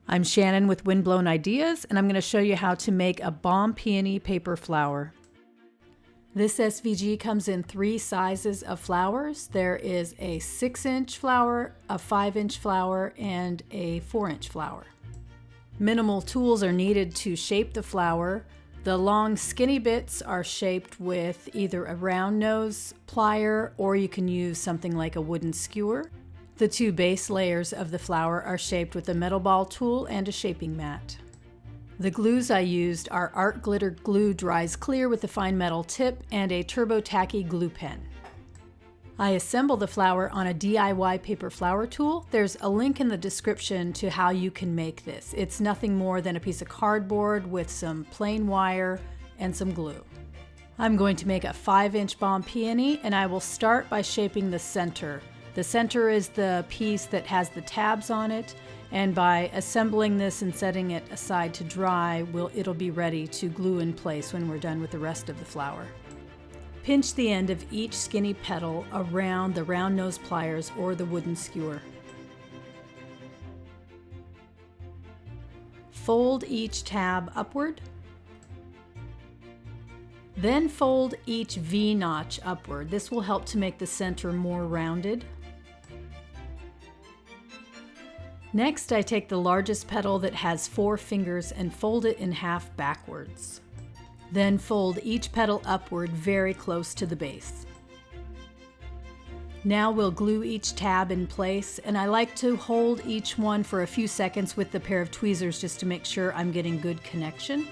I'm Shannon with Windblown Ideas, and I'm going to show you how to make a Bomb Peony paper flower. This SVG comes in 3 sizes of flowers. There is a 6-inch flower, a 5-inch flower, and a 4-inch flower. Minimal tools are needed to shape the flower. The long skinny bits are shaped with either a round nose plier or you can use something like a wooden skewer. The 2 base layers of the flower are shaped with a metal ball tool and a shaping mat. The glues I used are Art Glitter Glue Dries Clear with a fine metal tip and a Turbo Tacky glue pen. I assemble the flower on a DIY paper flower tool. There's a link in the description to how you can make this. It's nothing more than a piece of cardboard with some plain wire and some glue. I'm going to make a 5-inch Bomb Peony, and I will start by shaping the center. The center is the piece that has the tabs on it, and by assembling this and setting it aside to dry, it'll be ready to glue in place when we're done with the rest of the flower. Pinch the end of each skinny petal around the round nose pliers or the wooden skewer. Fold each tab upward. Then fold each V-notch upward. This will help to make the center more rounded. Next, I take the largest petal that has 4 fingers and fold it in half backwards. Then fold each petal upward very close to the base. Now we'll glue each tab in place, and I like to hold each one for a few seconds with the pair of tweezers just to make sure I'm getting good connection.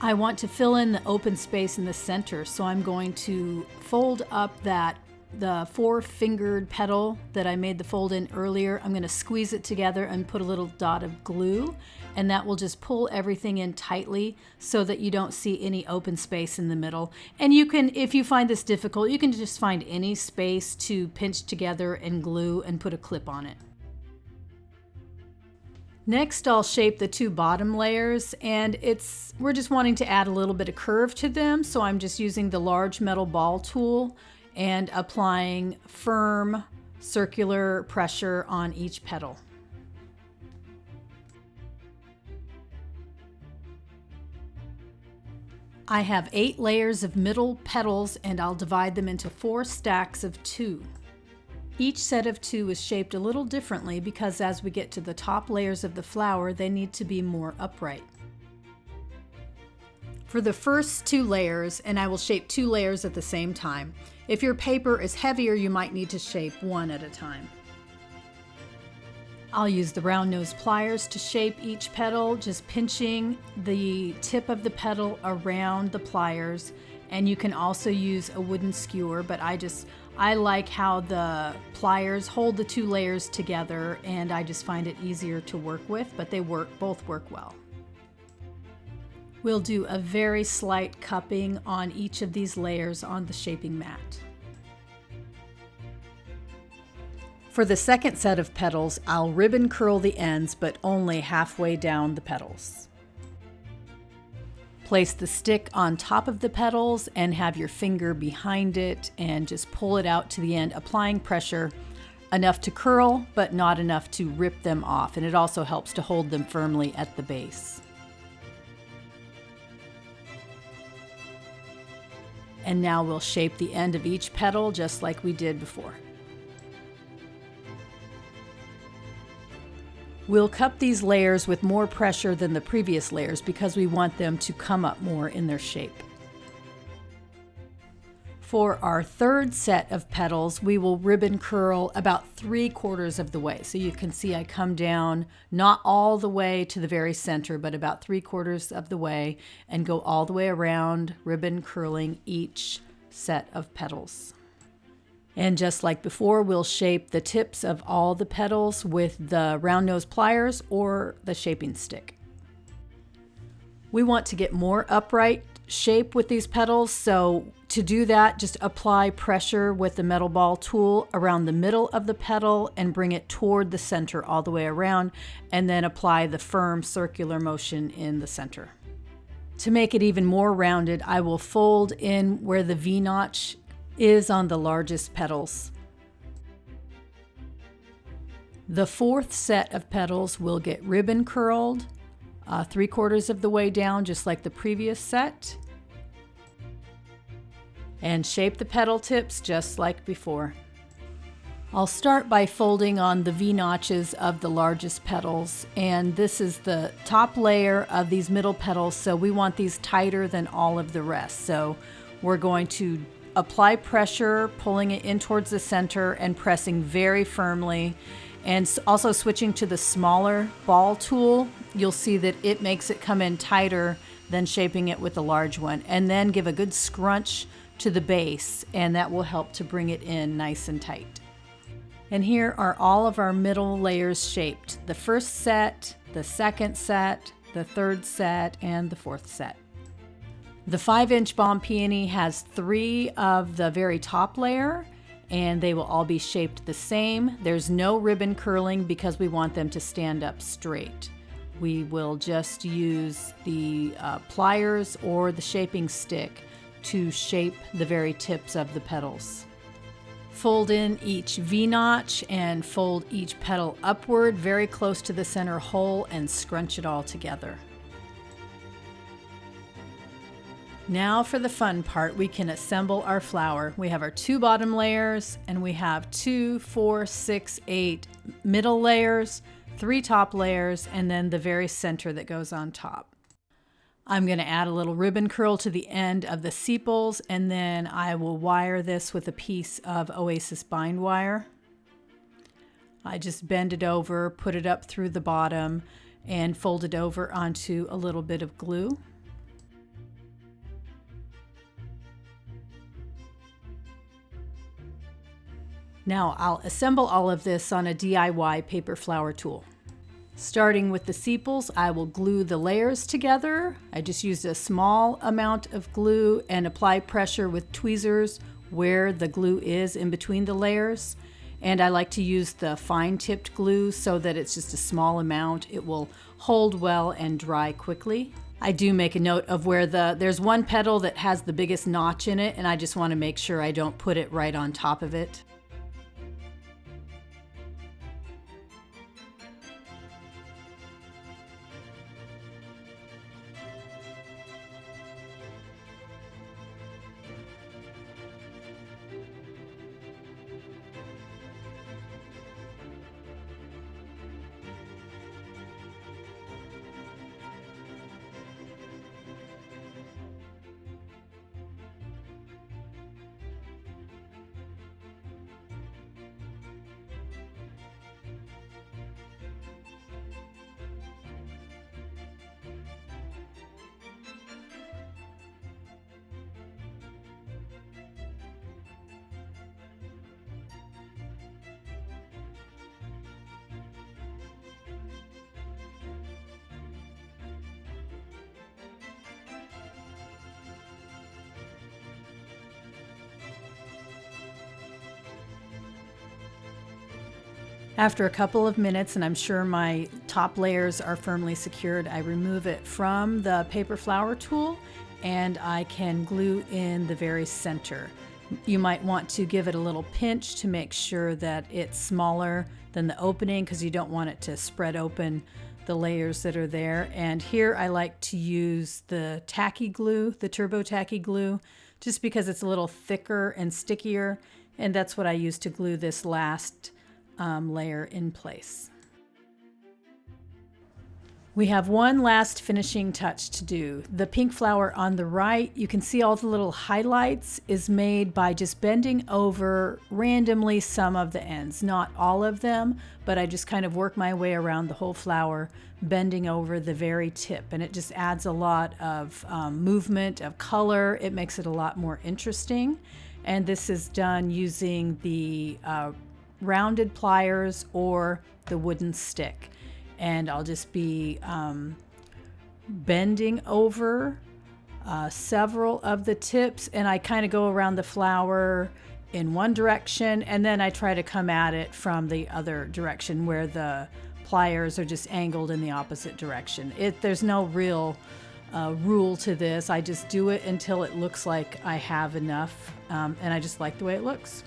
I want to fill in the open space in the center, so I'm going to fold up the 4-fingered petal that I made the fold in earlier. I'm going to squeeze it together and put a little dot of glue, and that will just pull everything in tightly so that you don't see any open space in the middle. And you can, if you find this difficult, you can just find any space to pinch together and glue and put a clip on it. Next, I'll shape the 2 bottom layers, and we're just wanting to add a little bit of curve to them, so I'm just using the large metal ball tool and applying firm circular pressure on each petal. I have 8 layers of middle petals, and I'll divide them into 4 stacks of 2. Each set of 2 is shaped a little differently because as we get to the top layers of the flower, they need to be more upright. For the first 2 layers, and I will shape 2 layers at the same time. If your paper is heavier, you might need to shape 1 at a time. I'll use the round nose pliers to shape each petal, just pinching the tip of the petal around the pliers. And you can also use a wooden skewer, but I like how the pliers hold the 2 layers together, and I just find it easier to work with, but both work well. We'll do a very slight cupping on each of these layers on the shaping mat. For the second set of petals, I'll ribbon curl the ends, but only halfway down the petals. Place the stick on top of the petals and have your finger behind it and just pull it out to the end, applying pressure enough to curl, but not enough to rip them off. And it also helps to hold them firmly at the base. And now we'll shape the end of each petal just like we did before. We'll cup these layers with more pressure than the previous layers because we want them to come up more in their shape. For our third set of petals, we will ribbon curl about 3/4 of the way. So you can see I come down not all the way to the very center, but about 3/4 of the way and go all the way around, ribbon curling each set of petals. And just like before, we'll shape the tips of all the petals with the round nose pliers or the shaping stick. We want to get more upright shape with these petals, so to do that, just apply pressure with the metal ball tool around the middle of the petal and bring it toward the center all the way around, and then apply the firm circular motion in the center. To make it even more rounded, I will fold in where the V-notch is on the largest petals. The fourth set of petals will get ribbon curled 3/4 of the way down, just like the previous set, and shape the petal tips just like before. I'll start by folding on the V-notches of the largest petals, and this is the top layer of these middle petals, so we want these tighter than all of the rest. So we're going to apply pressure, pulling it in towards the center and pressing very firmly, and also switching to the smaller ball tool. You'll see that it makes it come in tighter than shaping it with the large one, and then give a good scrunch to the base, and that will help to bring it in nice and tight. And here are all of our middle layers shaped. The first set, the second set, the third set, and the fourth set. The 5-inch Bomb Peony has 3 of the very top layer, and they will all be shaped the same. There's no ribbon curling because we want them to stand up straight. We will just use the pliers or the shaping stick to shape the very tips of the petals. Fold in each V-notch and fold each petal upward very close to the center hole and scrunch it all together. Now for the fun part, we can assemble our flower. We have our 2 bottom layers, and we have 2, 4, 6, 8 middle layers, 3 top layers, and then the very center that goes on top. I'm going to add a little ribbon curl to the end of the sepals, and then I will wire this with a piece of Oasis bind wire. I just bend it over, put it up through the bottom, and fold it over onto a little bit of glue. Now I'll assemble all of this on a DIY paper flower tool. Starting with the sepals, I will glue the layers together. I just used a small amount of glue and apply pressure with tweezers where the glue is in between the layers. And I like to use the fine tipped glue so that it's just a small amount. It will hold well and dry quickly. I do make a note of where there's one petal that has the biggest notch in it, and I just want to make sure I don't put it right on top of it. After a couple of minutes, and I'm sure my top layers are firmly secured, I remove it from the paper flower tool and I can glue in the very center. You might want to give it a little pinch to make sure that it's smaller than the opening because you don't want it to spread open the layers that are there. And here I like to use the tacky glue, the turbo tacky glue, just because it's a little thicker and stickier, and that's what I use to glue this last layer in place. We have one last finishing touch to do. The pink flower on the right, you can see all the little highlights is made by just bending over randomly some of the ends, not all of them, but I just kind of work my way around the whole flower, bending over the very tip, and it just adds a lot of movement, of color. It makes it a lot more interesting, and this is done using the rounded pliers or the wooden stick. And I'll just be bending over several of the tips, and I kind of go around the flower in one direction, and then I try to come at it from the other direction where the pliers are just angled in the opposite direction. There's no real rule to this. I just do it until it looks like I have enough, and I just like the way it looks.